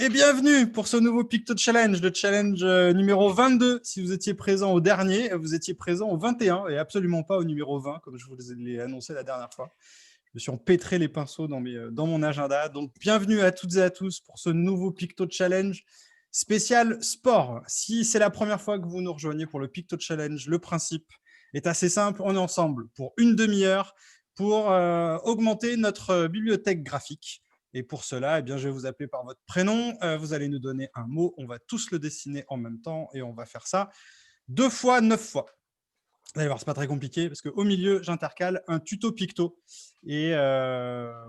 Et bienvenue pour ce nouveau Picto Challenge, le challenge numéro 22. Si vous étiez présent au dernier, vous étiez présent au 21 et absolument pas au numéro 20, comme je vous l'ai annoncé la dernière fois. Je me suis empêtré les pinceaux dans mon agenda. Donc, bienvenue à toutes et à tous pour ce nouveau Picto Challenge spécial sport. Si c'est la première fois que vous nous rejoignez pour le Picto Challenge, le principe est assez simple. On est ensemble pour une demi-heure pour augmenter notre bibliothèque graphique. Et pour cela, eh bien, je vais vous appeler par votre prénom. Vous allez nous donner un mot. On va tous le dessiner en même temps et on va faire ça 2 fois 9 fois. Vous allez voir, ce n'est pas très compliqué parce qu'au milieu, j'intercale un tuto picto. Et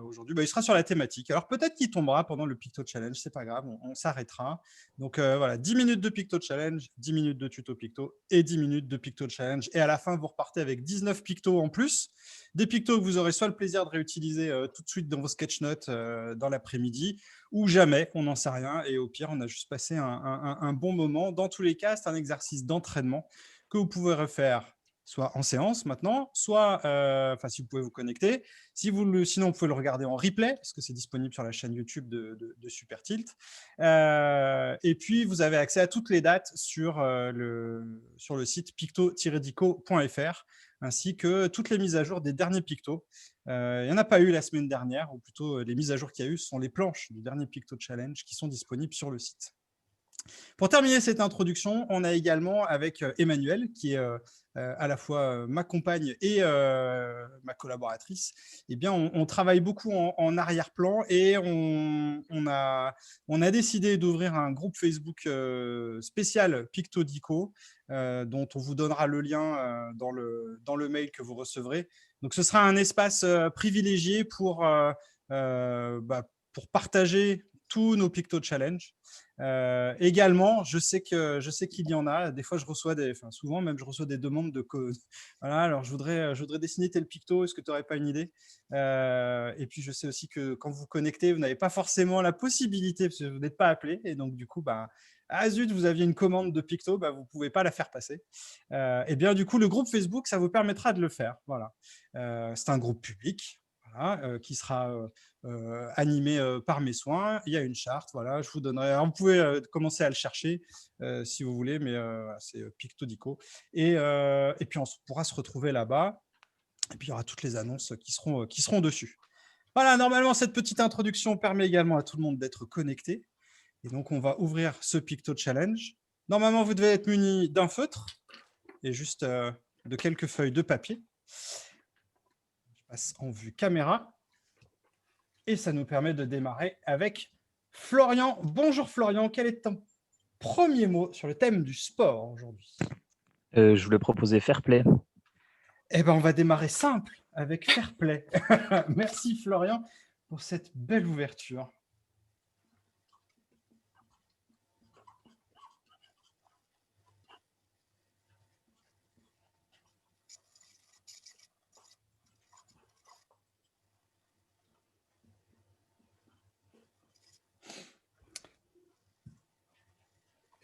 aujourd'hui, il sera sur la thématique. Alors peut-être qu'il tombera pendant le Picto Challenge, c'est pas grave, on s'arrêtera. Donc voilà, 10 minutes de Picto Challenge, 10 minutes de tuto picto et 10 minutes de Picto Challenge. Et à la fin, vous repartez avec 19 pictos en plus. Des pictos que vous aurez soit le plaisir de réutiliser tout de suite dans vos sketch notes dans l'après-midi, ou jamais, on n'en sait rien. Et au pire, on a juste passé un bon moment. Dans tous les cas, c'est un exercice d'entraînement que vous pouvez refaire soit en séance maintenant, soit si vous pouvez vous connecter. Sinon, vous pouvez le regarder en replay, parce que c'est disponible sur la chaîne YouTube de Super Tilt. Et puis, vous avez accès à toutes les dates sur le site picto-dico.fr, ainsi que toutes les mises à jour des derniers pictos. Il n'y en a pas eu la semaine dernière, ou plutôt les mises à jour qu'il y a eu sont les planches du dernier Picto Challenge qui sont disponibles sur le site. Pour terminer cette introduction, on a également avec Emmanuel, qui est à la fois ma compagne et ma collaboratrice, eh bien, on travaille beaucoup en arrière-plan et on a décidé d'ouvrir un groupe Facebook spécial Pictodico, dont on vous donnera le lien dans le mail que vous recevrez. Donc, ce sera un espace privilégié pour partager tous nos Picto Challenge. Également, je sais qu'il y en a. Des fois, souvent même, je reçois des demandes de code. Voilà, alors je voudrais dessiner tel picto. Est-ce que tu n'aurais pas une idée? Et puis, je sais aussi que quand vous vous connectez, vous n'avez pas forcément la possibilité, parce que vous n'êtes pas appelé. Et donc, du coup, ah zut, vous aviez une commande de picto, vous ne pouvez pas la faire passer. Et bien, du coup, le groupe Facebook, ça vous permettra de le faire. Voilà. C'est un groupe public. Voilà, qui sera animé par mes soins. Il y a une charte, voilà, je vous donnerai. Alors, vous pouvez commencer à le chercher si vous voulez, mais c'est Pictodico. Et puis, on pourra se retrouver là-bas. Et puis, il y aura toutes les annonces qui seront dessus. Voilà, normalement, cette petite introduction permet également à tout le monde d'être connecté. Et donc, on va ouvrir ce Picto Challenge. Normalement, vous devez être muni d'un feutre et juste de quelques feuilles de papier. Je passe en vue caméra. Et ça nous permet de démarrer avec Florian. Bonjour Florian, quel est ton premier mot sur le thème du sport aujourd'hui? Je voulais proposer fair play. Eh bien, on va démarrer simple avec fair play. Merci Florian pour cette belle ouverture.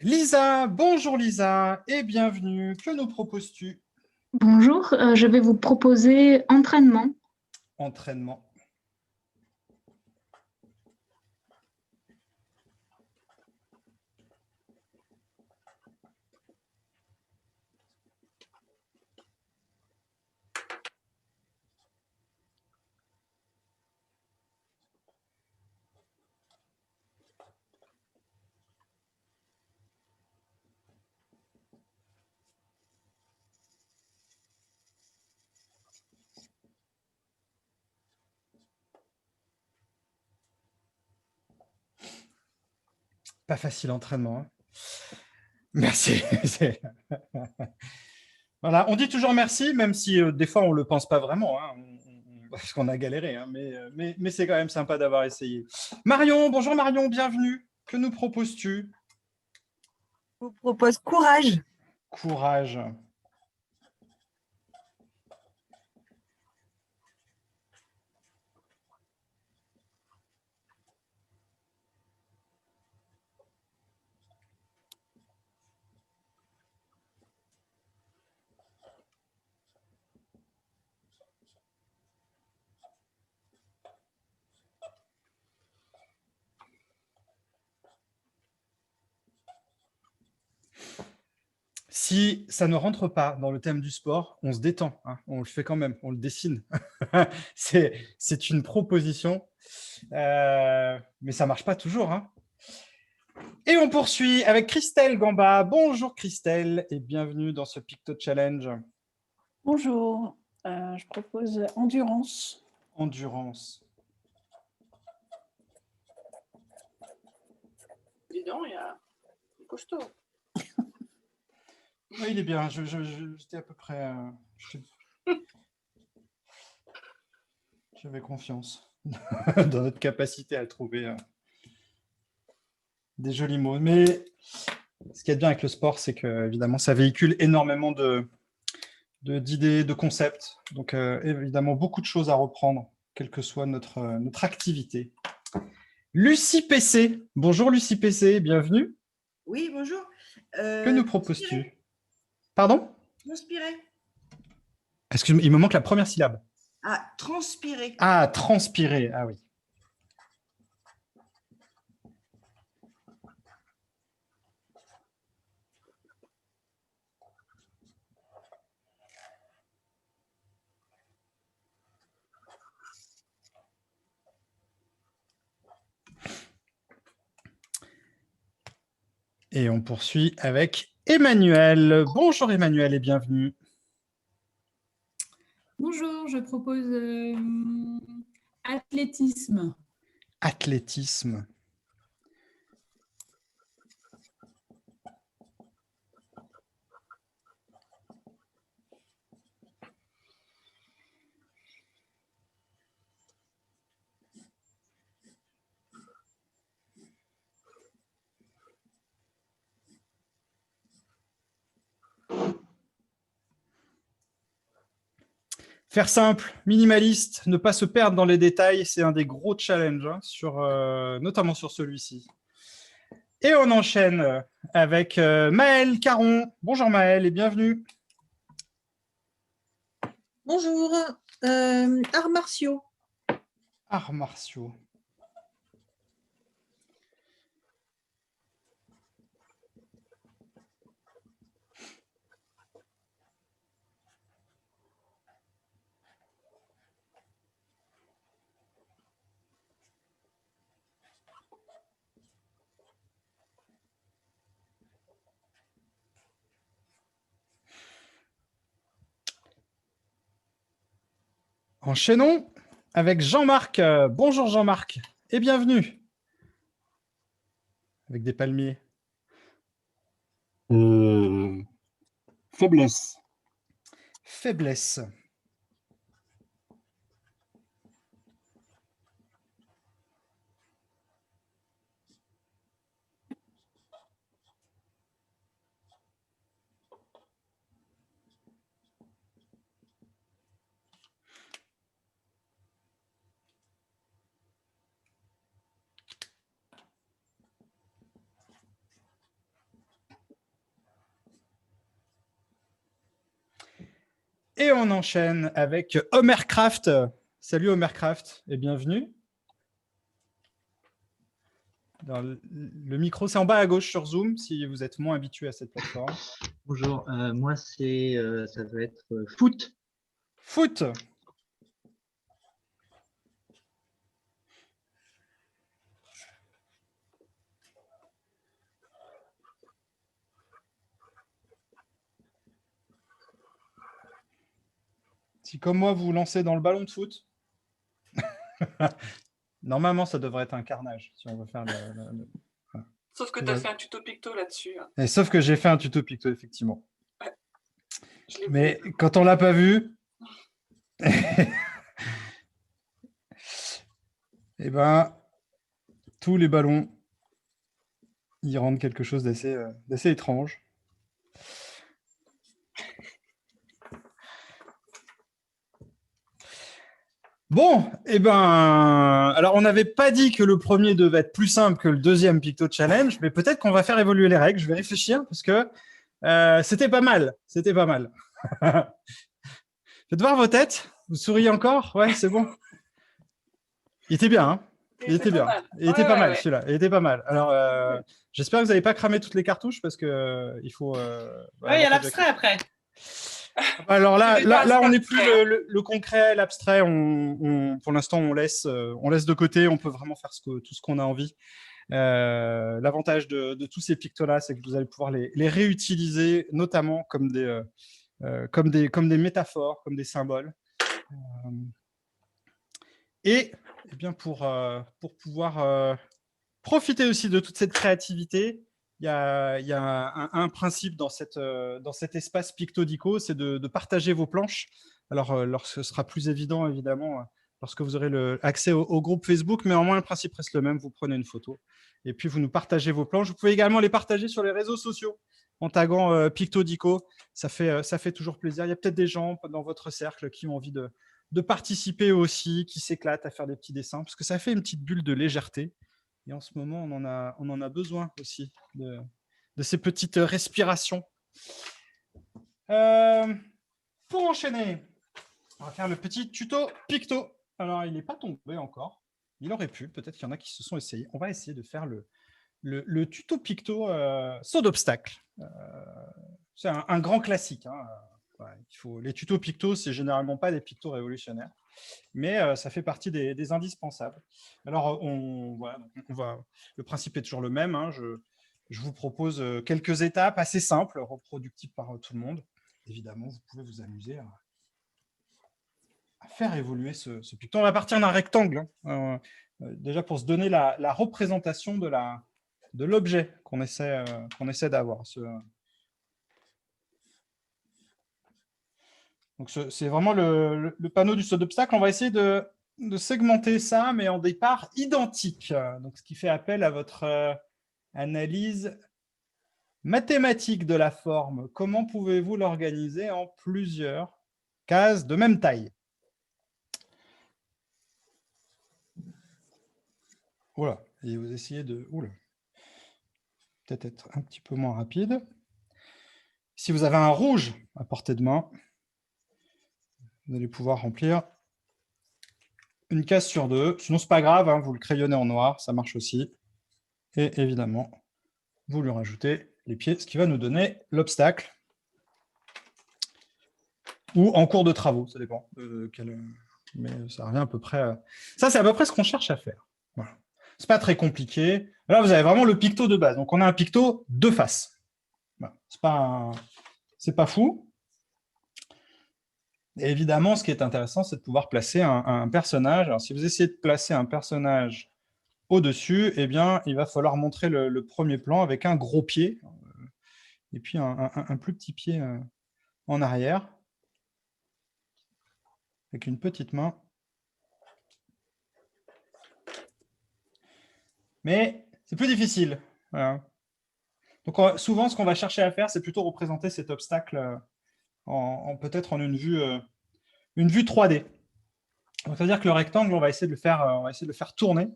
Lisa, bonjour Lisa et bienvenue. Que nous proposes-tu? Bonjour, je vais vous proposer entraînement. Entraînement. Pas facile entraînement. Hein. Merci. Voilà, on dit toujours merci, même si des fois on ne le pense pas vraiment, hein, parce qu'on a galéré, hein, mais c'est quand même sympa d'avoir essayé. Marion, bonjour Marion, bienvenue. Que nous proposes-tu? Je vous propose courage. Courage. Si ça ne rentre pas dans le thème du sport, on se détend, hein, on le fait quand même, on le dessine. C'est une proposition, mais ça ne marche pas toujours, hein. Et on poursuit avec Christelle Gamba. Bonjour Christelle et bienvenue dans ce Picto Challenge. Bonjour, je propose endurance. Endurance. Dis donc, il y a costaud. Oui, il est bien, j'étais à peu près... J'avais confiance dans notre capacité à trouver des jolis mots. Mais ce qui est bien avec le sport, c'est que évidemment, ça véhicule énormément d'idées, de concepts. Donc, évidemment, beaucoup de choses à reprendre, quelle que soit notre activité. Lucie PC. Bonjour Lucie PC, bienvenue. Oui, bonjour. Que nous proposes-tu? Pardon? Transpirer. Excuse-moi, il me manque la première syllabe. Ah, transpirer. Ah, transpirer. Ah oui. Et on poursuit avec Emmanuel. Bonjour Emmanuel et bienvenue. Bonjour, je propose athlétisme. Athlétisme. Faire simple, minimaliste, ne pas se perdre dans les détails, c'est un des gros challenges, hein, notamment sur celui-ci. Et on enchaîne avec Maëlle Caron. Bonjour Maëlle et bienvenue. Bonjour, arts martiaux. Arts martiaux. Enchaînons avec Jean-Marc. Bonjour Jean-Marc et bienvenue. Avec des palmiers. Faiblesse. Faiblesse. Et on enchaîne avec Homercraft. Salut Homercraft et bienvenue. Le micro, c'est en bas à gauche sur Zoom, si vous êtes moins habitué à cette plateforme. Bonjour, moi ça va être foot. Foot. Si comme moi, vous vous lancez dans le ballon de foot, normalement, ça devrait être un carnage, si on veut faire Sauf que tu as fait un tuto picto là-dessus. Hein. Et sauf que j'ai fait un tuto picto, effectivement. Ouais. Mais quand on ne l'a pas vu, eh ben, tous les ballons, ils rendent quelque chose d'assez étrange. Bon, eh ben, alors on n'avait pas dit que le premier devait être plus simple que le deuxième Picto Challenge, mais peut-être qu'on va faire évoluer les règles. Je vais réfléchir parce que c'était pas mal. C'était pas mal. Faites voir vos têtes. Vous souriez encore? Ouais, c'est bon. Il était bien. Hein, Il était bien. mal. Il était Ouais, pas ouais, mal, ouais. celui-là. Il était pas mal. Alors, j'espère que vous n'avez pas cramé toutes les cartouches parce que il faut. Oui, il y a l'abstrait après. Alors là, C'était pas là, on assez n'est plus abstrait, le concret, l'abstrait. Pour l'instant, on laisse de côté. On peut vraiment faire tout ce qu'on a envie. L'avantage de tous ces pictos-là, c'est que vous allez pouvoir les réutiliser, notamment comme des métaphores, comme des symboles. Et bien pour pouvoir profiter aussi de toute cette créativité, il y a un principe dans cet espace Pictodico, c'est de partager vos planches. Alors, lorsque ce sera plus évident, évidemment, lorsque vous aurez accès au groupe Facebook, mais au moins, le principe reste le même. Vous prenez une photo et puis vous nous partagez vos planches. Vous pouvez également les partager sur les réseaux sociaux en taguant Pictodico. Ça fait toujours plaisir. Il y a peut-être des gens dans votre cercle qui ont envie de participer aussi, qui s'éclatent à faire des petits dessins, parce que ça fait une petite bulle de légèreté. Et en ce moment, on en a besoin aussi de ces petites respirations. Pour enchaîner, on va faire le petit tuto Picto. Alors, il n'est pas tombé encore. Il aurait pu. Peut-être qu'il y en a qui se sont essayés. On va essayer de faire le tuto Picto saut d'obstacle. C'est un grand classique. Hein. Les tutos Picto, c'est généralement pas des pictos révolutionnaires, mais ça fait partie des indispensables. Alors, le principe est toujours le même. Hein. Je vous propose quelques étapes assez simples, reproductibles par tout le monde. Évidemment, vous pouvez vous amuser à faire évoluer ce picto. On va partir d'un rectangle, hein. Déjà pour se donner la représentation de l'objet qu'on essaie d'avoir. Donc, c'est vraiment le panneau du saut d'obstacle. On va essayer de segmenter ça, mais en des parts identiques. Donc, ce qui fait appel à votre analyse mathématique de la forme. Comment pouvez-vous l'organiser en plusieurs cases de même taille? Voilà. Et vous essayez de... peut-être être un petit peu moins rapide. Si vous avez un rouge à portée de main, vous allez pouvoir remplir une case sur deux. Sinon, ce n'est pas grave, hein, vous le crayonnez en noir, ça marche aussi. Et évidemment, vous lui rajoutez les pieds, ce qui va nous donner l'obstacle. Ou en cours de travaux, ça dépend. Mais ça revient à peu près... Ça, c'est à peu près ce qu'on cherche à faire. Voilà. Ce n'est pas très compliqué. Là, vous avez vraiment le picto de base. Donc, on a un picto de face. Voilà. C'est pas fou. Et évidemment, ce qui est intéressant, c'est de pouvoir placer un personnage. Alors, si vous essayez de placer un personnage au-dessus, eh bien, il va falloir montrer le premier plan avec un gros pied et puis un plus petit pied en arrière avec une petite main. Mais c'est plus difficile. Voilà. Donc, souvent, ce qu'on va chercher à faire, c'est plutôt représenter cet obstacle peut-être en une vue 3D. C'est-à-dire que le rectangle, on va essayer de le faire tourner.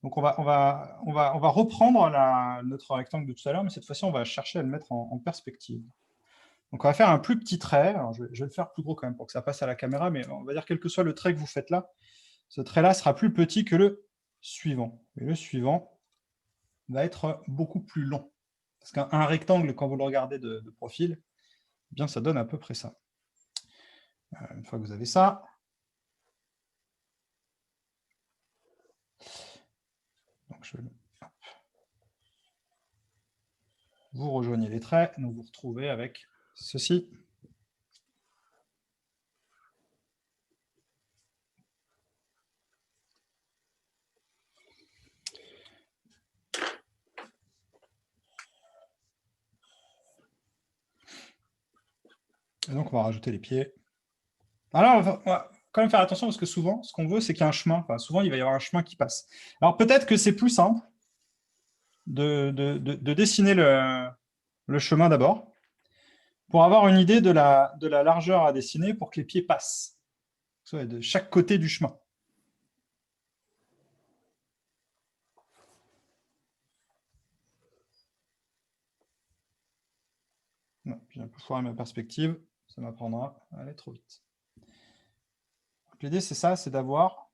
Donc, on va reprendre notre rectangle de tout à l'heure, mais cette fois-ci, on va chercher à le mettre en perspective. Donc, on va faire un plus petit trait. Alors, je vais le faire plus gros quand même pour que ça passe à la caméra, mais on va dire quel que soit le trait que vous faites là, ce trait-là sera plus petit que le suivant. Et le suivant va être beaucoup plus long. Parce qu'un rectangle, quand vous le regardez de profil, eh bien, ça donne à peu près ça. Une fois que vous avez ça, donc vous rejoignez les traits, donc vous retrouvez avec ceci. Et donc, on va rajouter les pieds. Alors, on va quand même faire attention parce que souvent, ce qu'on veut, c'est qu'il y ait un chemin. Enfin, souvent, il va y avoir un chemin qui passe. Alors, peut-être que c'est plus simple de dessiner le chemin d'abord pour avoir une idée de la largeur à dessiner pour que les pieds passent de chaque côté du chemin. Non, j'ai un peu foiré ma perspective. Ça m'apprendra à aller trop vite. L'idée, c'est ça, c'est d'avoir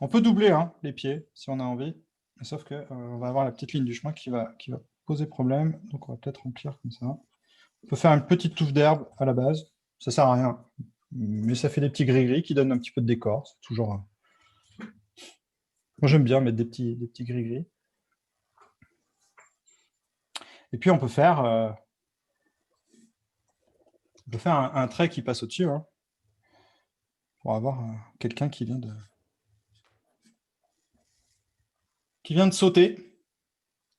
On peut doubler hein, les pieds si on a envie, sauf que on va avoir la petite ligne du chemin qui va poser problème. Donc, on va peut-être remplir comme ça. On peut faire une petite touffe d'herbe à la base. Ça sert à rien, mais ça fait des petits gris-gris qui donnent un petit peu de décor. C'est toujours... Moi, j'aime bien mettre des petits gris-gris. Et puis, on peut faire un trait qui passe au-dessus hein, pour avoir quelqu'un qui vient de sauter.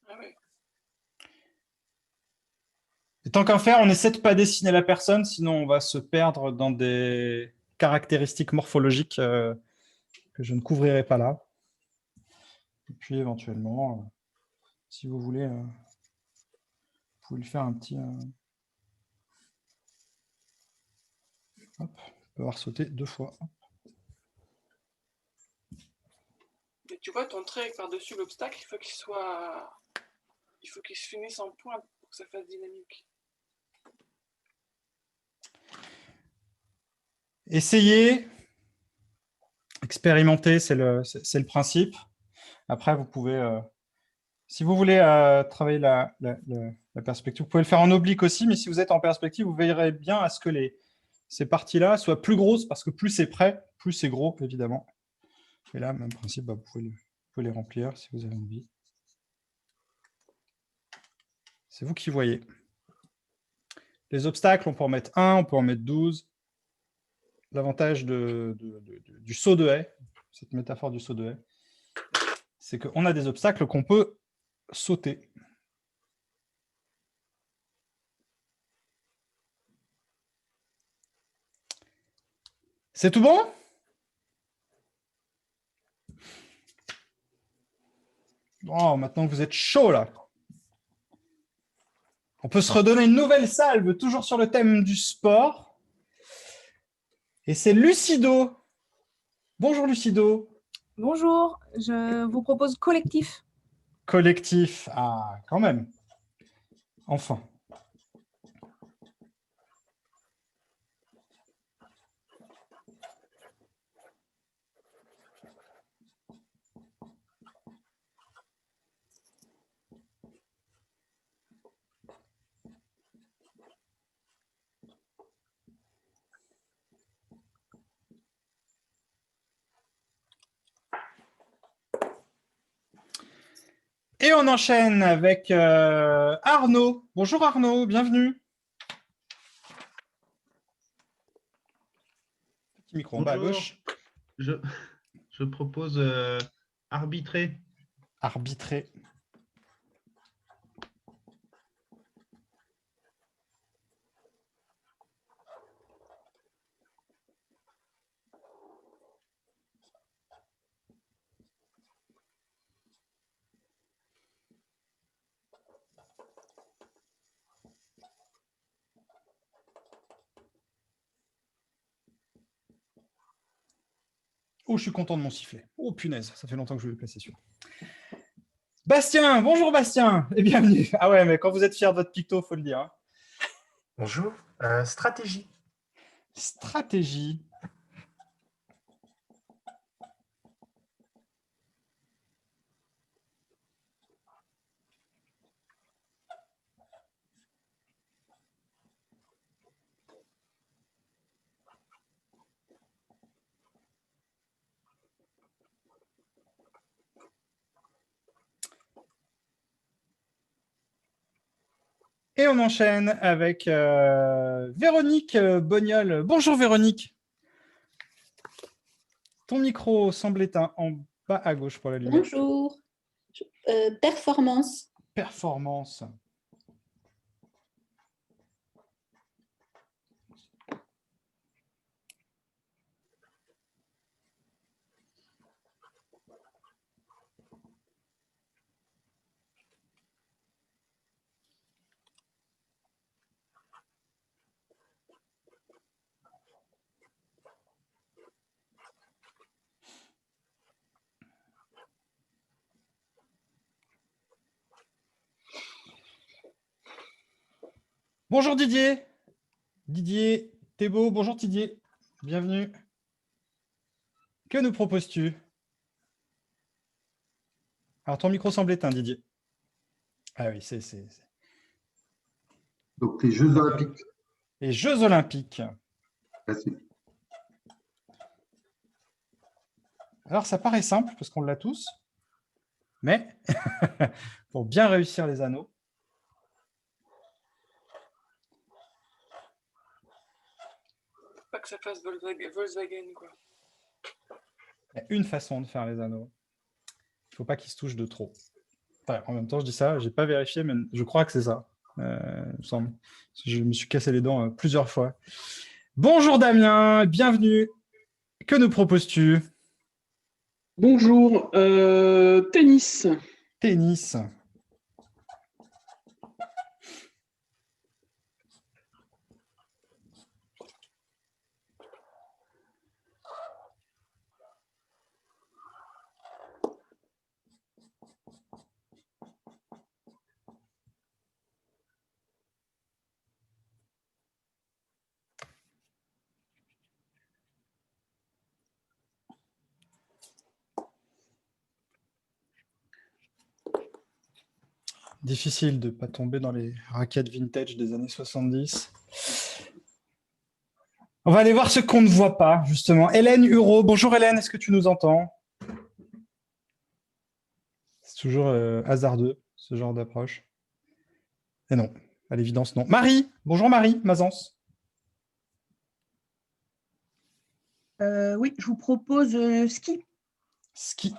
Ah oui. Et tant qu'à faire, on essaie de ne pas dessiner la personne, sinon on va se perdre dans des caractéristiques morphologiques que je ne couvrirai pas là. Et puis éventuellement, si vous voulez, vous pouvez lui faire un petit... Hop, on peut avoir sauté 2 fois. Et tu vois, ton trait par-dessus l'obstacle, il faut qu'il se finisse en point pour que ça fasse dynamique. Essayez, expérimenter, c'est le principe. Après, vous pouvez, si vous voulez travailler la perspective, vous pouvez le faire en oblique aussi, mais si vous êtes en perspective, vous veillerez bien à ce que ces parties-là soient plus grosses, parce que plus c'est près, plus c'est gros, évidemment. Et là, même principe, vous pouvez les remplir si vous avez envie. C'est vous qui voyez. Les obstacles, on peut en mettre 1, on peut en mettre 12. L'avantage du saut de haie, cette métaphore du saut de haie, c'est qu'on a des obstacles qu'on peut sauter. C'est tout bon? Oh, maintenant vous êtes chaud là. On peut se redonner une nouvelle salve, toujours sur le thème du sport. Et c'est Lucido. Bonjour Lucido. Bonjour, je vous propose collectif. Collectif. Ah, quand même. Enfin. Et on enchaîne avec Arnaud. Bonjour Arnaud, bienvenue. Petit micro en bas à gauche. Je propose arbitrer. Arbitrer. Oh, je suis content de mon sifflet. Oh, punaise, ça fait longtemps que je vais le placer celui-là. Bastien, bonjour Bastien, et bienvenue. Ah ouais, mais quand vous êtes fier de votre picto, il faut le dire. Hein. Bonjour, stratégie. Stratégie. Et on enchaîne avec Véronique Bognol. Bonjour Véronique. Ton micro semble éteint en bas à gauche pour la lumière. Bonjour. Performance. Performance. Bonjour Didier. Didier Thébault. Bonjour Didier. Bienvenue. Que nous proposes-tu? Alors, ton micro semble éteint, Didier. Ah oui, Donc, les Jeux Olympiques. Les Jeux Olympiques. Facile. Alors, ça paraît simple parce qu'on l'a tous, mais pour bien réussir les anneaux, Pas que ça fasse Volkswagen, quoi. il y a une façon de faire les anneaux. Il ne faut pas qu'ils se touchent de trop. Enfin, en même temps, je dis ça, je n'ai pas vérifié, mais je crois que c'est ça, il me semble. Je me suis cassé les dents plusieurs fois. Bonjour Damien, bienvenue. Que nous proposes-tu? Bonjour, tennis. Tennis. Difficile de ne pas tomber dans les raquettes vintage des années 70. On va aller voir ce qu'on ne voit pas, justement. Hélène Hureau. Bonjour Hélène, est-ce que tu nous entends? C'est toujours hasardeux, ce genre d'approche. Et non, à l'évidence, non. Marie. Bonjour Marie Mazance. Oui, je vous propose ski. Ski.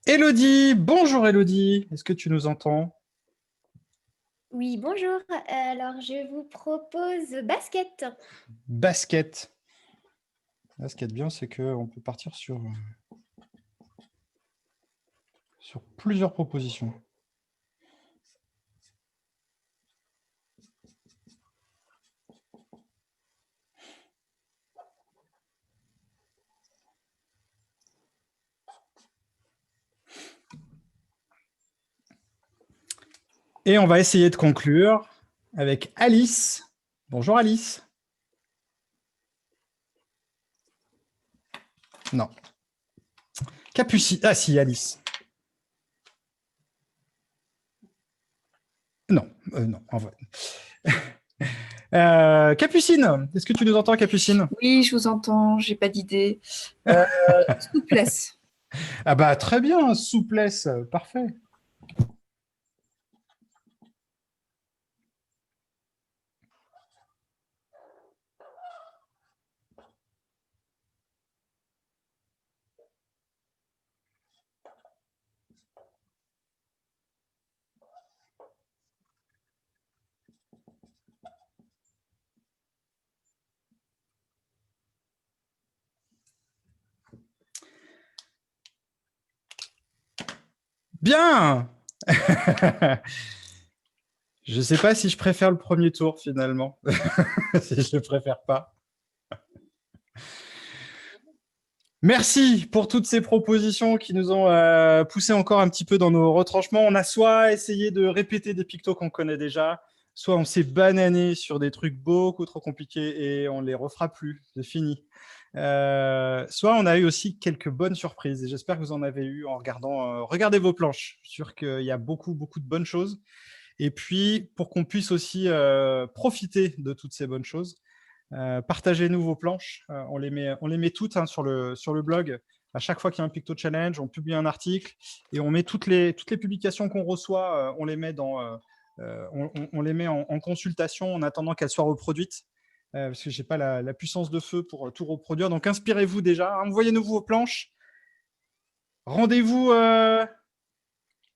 Élodie, bonjour Élodie, est-ce que tu nous entends? Oui, bonjour. Alors, je vous propose basket. Basket. Là, ce qui est bien, c'est qu'on peut partir sur plusieurs propositions. Et on va essayer de conclure avec Alice. Bonjour Alice. Non. Capucine. Ah si, Alice. Non, non, en vrai. Capucine, est-ce que tu nous entends, Capucine? Oui, je vous entends, j'ai pas d'idée. Souplesse. Ah bah très bien, souplesse, parfait. Bien. Je ne sais pas si je préfère le premier tour, finalement. Si je ne le préfère pas. Merci pour toutes ces propositions qui nous ont poussé encore un petit peu dans nos retranchements. On a soit essayé de répéter des pictos qu'on connaît déjà, soit on s'est banané sur des trucs beaucoup trop compliqués et on ne les refera plus. C'est fini. Soit on a eu aussi quelques bonnes surprises et j'espère que vous en avez eu en regardant. Regardez vos planches. Je suis sûr qu'il y a beaucoup de bonnes choses. Et puis, pour qu'on puisse aussi profiter de toutes ces bonnes choses, partagez-nous vos planches. On les met toutes sur le blog. À chaque fois qu'il y a un Picto Challenge, on publie un article et on met toutes les publications qu'on reçoit, on les met, on les met en consultation en attendant qu'elles soient reproduites. Parce que je n'ai pas la puissance de feu pour tout reproduire. Donc, inspirez-vous déjà. Envoyez-nous vos planches. Rendez-vous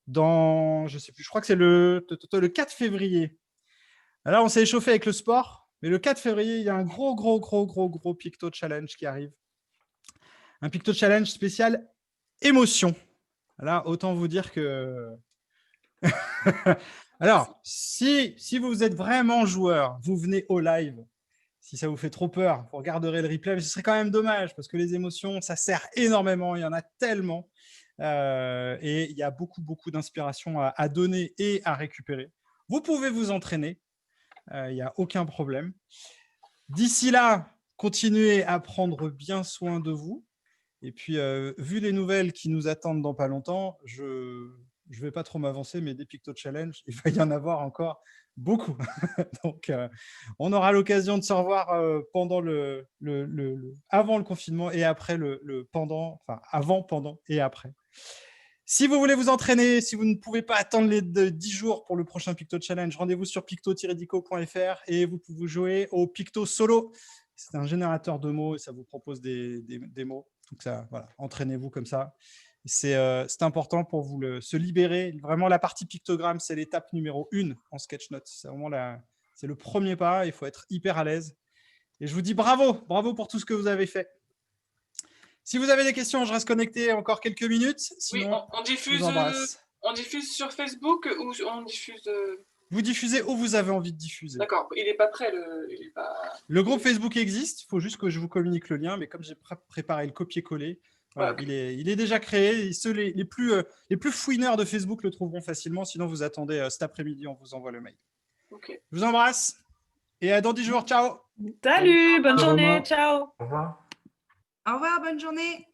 dans, je ne sais plus, je crois que c'est le 4 février. Là, on s'est échauffé avec le sport. Mais le 4 février, il y a un gros Picto Challenge qui arrive. Un Picto Challenge spécial émotion. Là, autant vous dire que... Alors, si vous êtes vraiment joueur, vous venez au live. Si ça vous fait trop peur, vous regarderez le replay, mais ce serait quand même dommage parce que les émotions, ça sert énormément. Il y en a tellement. Et il y a beaucoup d'inspiration à donner et à récupérer. Vous pouvez vous entraîner. Il n'y a aucun problème. D'ici là, continuez à prendre bien soin de vous. Et puis, vu les nouvelles qui nous attendent dans pas longtemps, je ne vais pas trop m'avancer, mais des Picto Challenge, il va y en avoir encore beaucoup. Donc, on aura l'occasion de se revoir pendant avant le confinement et après avant, pendant et après. Si vous voulez vous entraîner, si vous ne pouvez pas attendre les 10 jours pour le prochain Picto Challenge, rendez-vous sur picto-dico.fr et vous pouvez jouer au Picto Solo. C'est un générateur de mots et ça vous propose des mots. Donc, ça, voilà, entraînez-vous comme ça. C'est important pour vous se libérer. Vraiment, la partie pictogramme, c'est l'étape numéro 1 en sketch-note. C'est vraiment c'est le premier pas. Il faut être hyper à l'aise. Et je vous dis bravo pour tout ce que vous avez fait. Si vous avez des questions, je reste connecté encore quelques minutes. Sinon, on diffuse sur Facebook ou on diffuse... Vous diffusez où vous avez envie de diffuser. D'accord, il n'est pas prêt. Le groupe Facebook existe, il faut juste que je vous communique le lien, mais comme j'ai préparé le copier-coller, voilà, okay. il est déjà créé. Et ceux les plus fouineurs de Facebook le trouveront facilement, sinon vous attendez cet après-midi, on vous envoie le mail. Okay. Je vous embrasse et à dans 10 jours, ciao. Salut, bonne journée, ciao. Au revoir. Au revoir, bonne journée.